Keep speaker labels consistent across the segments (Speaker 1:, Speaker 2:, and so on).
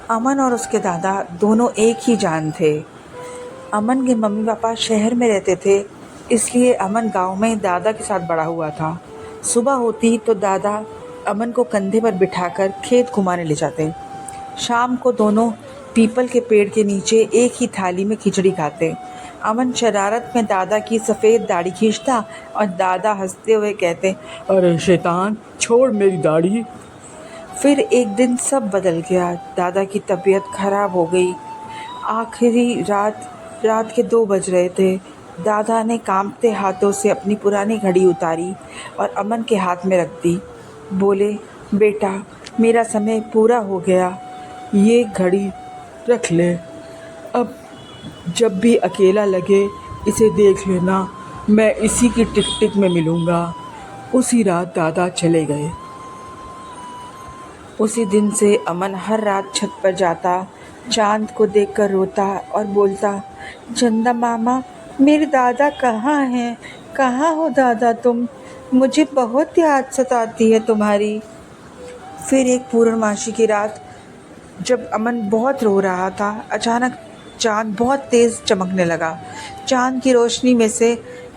Speaker 1: अमन और उसके दादा दोनों एक ही जान थे। अमन के मम्मी पापा शहर में रहते थे, इसलिए अमन गांव में दादा के साथ बड़ा हुआ था। सुबह होती तो दादा अमन को कंधे पर बिठाकर खेत घुमाने ले जाते। शाम को दोनों पीपल के पेड़ के नीचे एक ही थाली में खिचड़ी खाते। अमन शरारत में दादा की सफ़ेद दाढ़ी खींचता और दादा हंसते हुए कहते,
Speaker 2: अरे शैतान, छोड़ मेरी दाढ़ी।
Speaker 1: फिर एक दिन सब बदल गया। दादा की तबीयत खराब हो गई। आखिरी रात के 2 बज रहे थे। दादा ने कांपते हाथों से अपनी पुरानी घड़ी उतारी और अमन के हाथ में रख दी। बोले, बेटा, मेरा समय पूरा हो गया, ये घड़ी रख ले। अब जब भी अकेला लगे इसे देख लेना, मैं इसी की टिक टिक में मिलूँगा। उसी रात दादा चले गए। उसी दिन से अमन हर रात छत पर जाता, चांद को देखकर रोता और बोलता, चंदा मामा, मेरे दादा कहाँ हैं? कहाँ हो दादा तुम? मुझे बहुत याद सताती है तुम्हारी। फिर एक पूर्णमासी की रात, जब अमन बहुत रो रहा था, अचानक चांद बहुत तेज़ चमकने लगा। चांद की रोशनी में से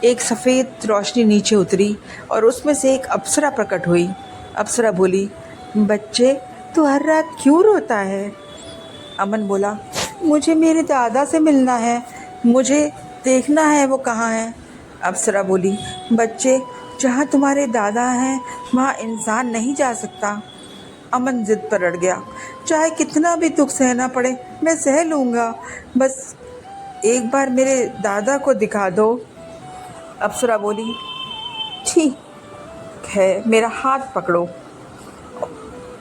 Speaker 1: एक सफ़ेद रोशनी नीचे उतरी और उसमें से एक अप्सरा प्रकट हुई। अप्सरा बोली, बच्चे, तू हर रात क्यों रोता है? अमन बोला, मुझे मेरे दादा से मिलना है, मुझे देखना है वो कहाँ है। अप्सरा बोली, बच्चे, जहाँ तुम्हारे दादा हैं वहाँ इंसान नहीं जा सकता। अमन जिद पर अड़ गया, चाहे कितना भी दुख सहना पड़े मैं सह लूँगा, बस एक बार मेरे दादा को दिखा दो। अप्सरा बोली, ठीक है, मेरा हाथ पकड़ो,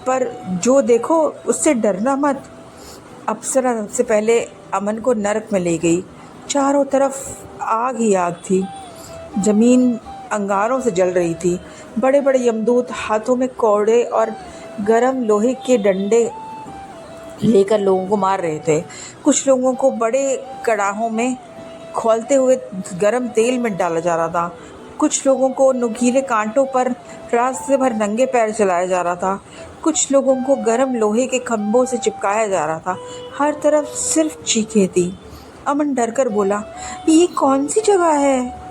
Speaker 1: पर जो देखो उससे डरना मत। अप्सरा सबसे पहले अमन को नरक में ले गई। चारों तरफ आग ही आग थी। ज़मीन अंगारों से जल रही थी। बड़े बड़े यमदूत हाथों में कौड़े और गरम लोहे के डंडे लेकर लोगों को मार रहे थे। कुछ लोगों को बड़े कड़ाहों में खौलते हुए गरम तेल में डाला जा रहा था। कुछ लोगों को नुकीले कांटों पर रास्ते भर नंगे पैर चलाया जा रहा था। कुछ लोगों को गरम लोहे के खंभों से चिपकाया जा रहा था। हर तरफ सिर्फ चीखें थी। अमन डरकर बोला, ये कौन सी जगह है?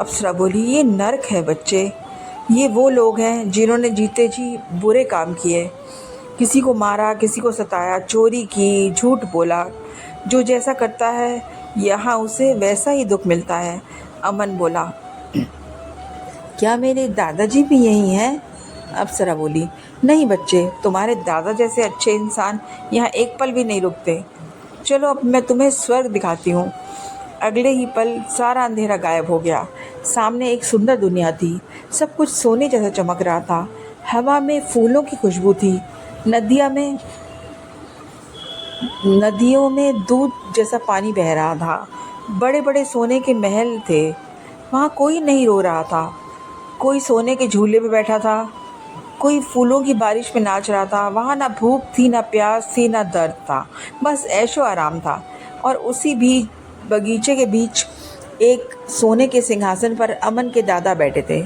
Speaker 1: अप्सरा बोली, ये नरक है बच्चे। ये वो लोग हैं जिन्होंने जीते जी बुरे काम किए, किसी को मारा, किसी को सताया, चोरी की, झूठ बोला। जो जैसा करता है यहाँ उसे वैसा ही दुख मिलता है। अमन बोला, क्या मेरे दादाजी भी यही हैं? अप्सरा बोली, नहीं बच्चे, तुम्हारे दादा जैसे अच्छे इंसान यहाँ एक पल भी नहीं रुकते। चलो अब मैं तुम्हें स्वर्ग दिखाती हूँ। अगले ही पल सारा अंधेरा गायब हो गया। सामने एक सुंदर दुनिया थी। सब कुछ सोने जैसा चमक रहा था। हवा में फूलों की खुशबू थी। नदियों में दूध जैसा पानी बह रहा था। बड़े बड़े सोने के महल थे। वहाँ कोई नहीं रो रहा था। कोई सोने के झूले पे बैठा था, कोई फूलों की बारिश में नाच रहा था। वहाँ ना भूख थी, ना प्यास थी, ना दर्द था, बस ऐशो आराम था। और उसी भी बगीचे के बीच एक सोने के सिंहासन पर अमन के दादा बैठे थे,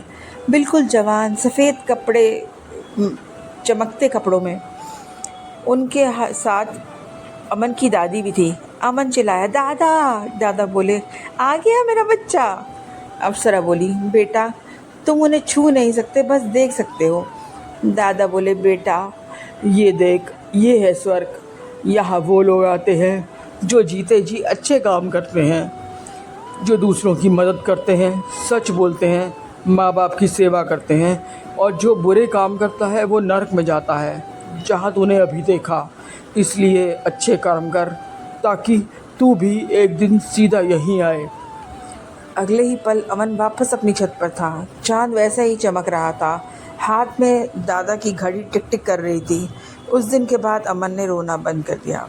Speaker 1: बिल्कुल जवान, सफ़ेद कपड़े, चमकते कपड़ों में। उनके साथ अमन की दादी भी थी। अमन चिल्लाया, दादा। दादा बोले, आ गया मेरा बच्चा। अप्सरा बोली, बेटा, तुम उन्हें छू नहीं सकते, बस देख सकते हो। दादा बोले, बेटा,
Speaker 2: ये देख, ये है स्वर्ग। यहाँ वो लोग आते हैं जो जीते जी अच्छे काम करते हैं, जो दूसरों की मदद करते हैं, सच बोलते हैं, माँ बाप की सेवा करते हैं। और जो बुरे काम करता है वो नरक में जाता है, जहाँ तूने अभी देखा। इसलिए अच्छे कर्म कर, ताकि तू भी एक दिन सीधा यहीं आए।
Speaker 1: अगले ही पल अमन वापस अपनी छत पर था। चांद वैसा ही चमक रहा था। हाथ में दादा की घड़ी टिक टिक कर रही थी। उस दिन के बाद अमन ने रोना बंद कर दिया।